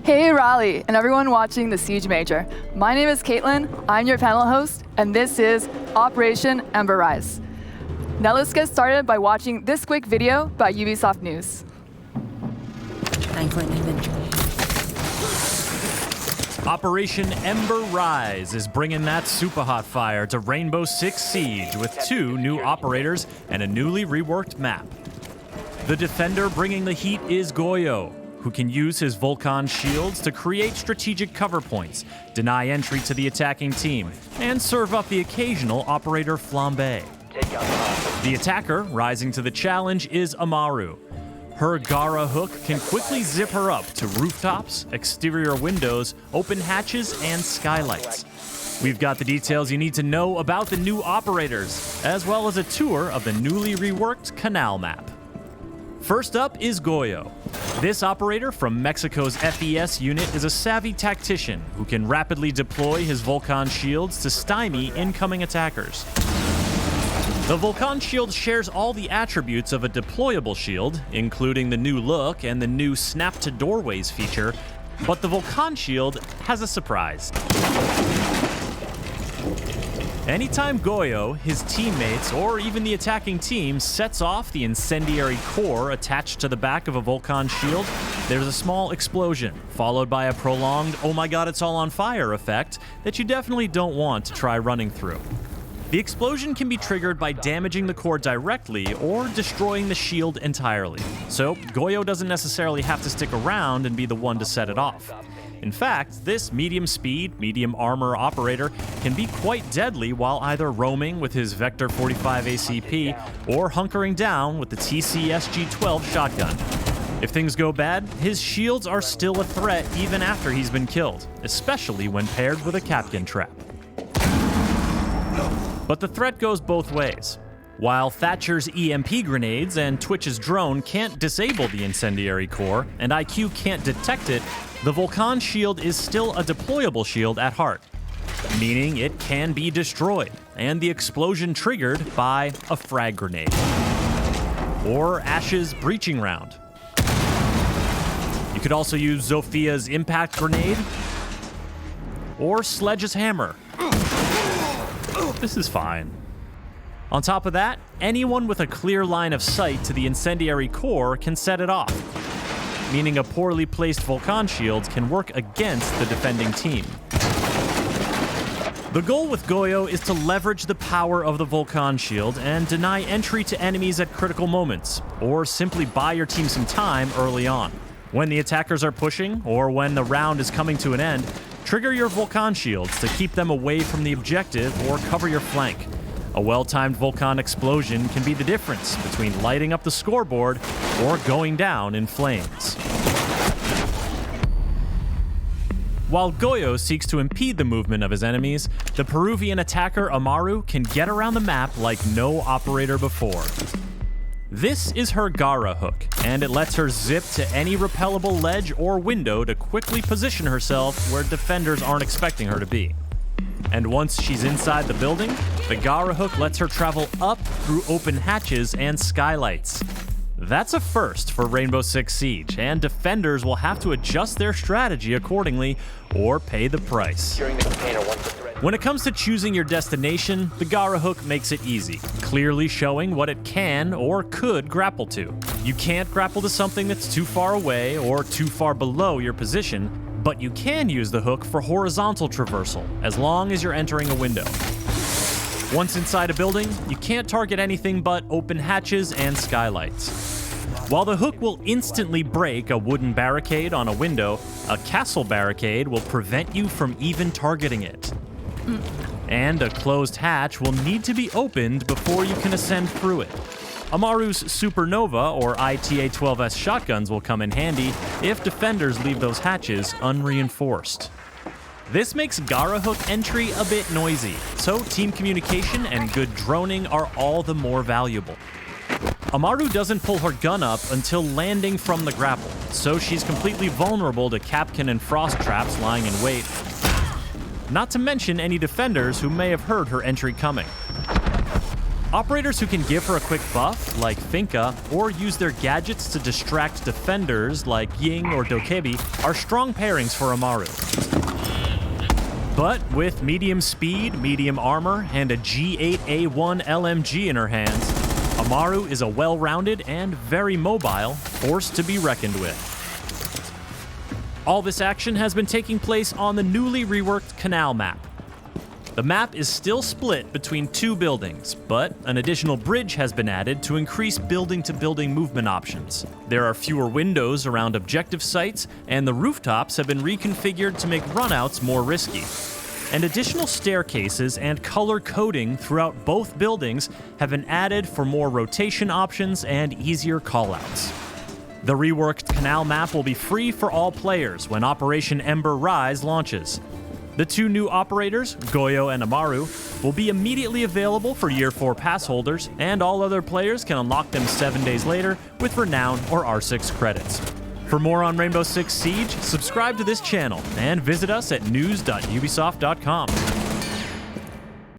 Hey Raleigh, and everyone watching the Siege Major. My name is Caitlin, I'm your panel host, and this is Operation Ember Rise. Now let's get started by watching this quick video by Ubisoft News. 9.9 minutes. Operation Ember Rise is bringing that super hot fire to Rainbow Six Siege with 2 new operators and a newly reworked map. The defender bringing the heat is GOYO, who can use his Vulcan shields to create strategic cover points, deny entry to the attacking team, and serve up the occasional operator flambe. The attacker rising to the challenge is AMARU. Her Gara hook can quickly zip her up to rooftops, exterior windows, open hatches, and skylights. We've got the details you need to know about the new operators, as well as a tour of the newly reworked Canal map. First up is GOYO. This operator from Mexico's FES unit is a savvy tactician who can rapidly deploy his Vulcan shields to stymie incoming attackers. The Vulcan shield shares all the attributes of a deployable shield, including the new look and the new Snap to Doorways feature, but the Vulcan shield has a surprise. Anytime GOYO, his teammates, or even the attacking team sets off the incendiary core attached to the back of a Vulcan shield, there's a small explosion, followed by a prolonged "oh my god, it's all on fire" effect that you definitely don't want to try running through. The explosion can be triggered by damaging the core directly or destroying the shield entirely, so GOYO doesn't necessarily have to stick around and be the one to set it off. In fact, this medium speed, medium armor operator can be quite deadly while either roaming with his Vector 45 ACP or hunkering down with the TC-SG-12 shotgun. If things go bad, his shields are still a threat even after he's been killed, especially when paired with a Kapkan trap. But the threat goes both ways. While Thatcher's EMP grenades and Twitch's drone can't disable the incendiary core, and IQ can't detect it, the Vulcan shield is still a deployable shield at heart, meaning it can be destroyed, and the explosion triggered by a frag grenade. Or Ash's breaching round. You could also use Zophia's impact grenade, or Sledge's hammer. This is fine. On top of that, anyone with a clear line of sight to the incendiary core can set it off, meaning a poorly placed Vulcan shield can work against the defending team. The goal with GOYO is to leverage the power of the Vulcan shield and deny entry to enemies at critical moments, or simply buy your team some time early on. When the attackers are pushing, or when the round is coming to an end, trigger your Vulcan shields to keep them away from the objective or cover your flank. A well-timed Vulcan explosion can be the difference between lighting up the scoreboard or going down in flames. While GOYO seeks to impede the movement of his enemies, the Peruvian attacker AMARU can get around the map like no operator before. This is her Gara hook, and it lets her zip to any repellable ledge or window to quickly position herself where defenders aren't expecting her to be. And once she's inside the building, the Gara hook lets her travel up through open hatches and skylights. That's a first for Rainbow Six Siege, and defenders will have to adjust their strategy accordingly or pay the price. When it comes to choosing your destination, the Gara hook makes it easy, clearly showing what it can or could grapple to. You can't grapple to something that's too far away or too far below your position, but you can use the hook for horizontal traversal, as long as you're entering a window. Once inside a building, you can't target anything but open hatches and skylights. While the hook will instantly break a wooden barricade on a window, a castle barricade will prevent you from even targeting it. And a closed hatch will need to be opened before you can ascend through it. AMARU's Supernova or ITA-12S shotguns will come in handy if defenders leave those hatches unreinforced. This makes Gara hook entry a bit noisy, so team communication and good droning are all the more valuable. AMARU doesn't pull her gun up until landing from the grapple, so she's completely vulnerable to Kapkan and frost traps lying in wait, not to mention any defenders who may have heard her entry coming. Operators who can give her a quick buff, like Finka, or use their gadgets to distract defenders, like Ying or Dokebi, are strong pairings for Amaru. But with medium speed, medium armor, and a G8A1 LMG in her hands, Amaru is a well-rounded and very mobile force to be reckoned with. All this action has been taking place on the newly reworked Canal map. The map is still split between two buildings, but an additional bridge has been added to increase building-to-building movement options. There are fewer windows around objective sites, and the rooftops have been reconfigured to make runouts more risky. And additional staircases and color coding throughout both buildings have been added for more rotation options and easier callouts. The reworked Canal map will be free for all players when Operation Ember Rise launches. The two new operators, GOYO and AMARU, will be immediately available for Year 4 pass holders, and all other players can unlock them 7 days later with Renown or R6 credits. For more on Rainbow Six Siege, subscribe to this channel and visit us at news.ubisoft.com.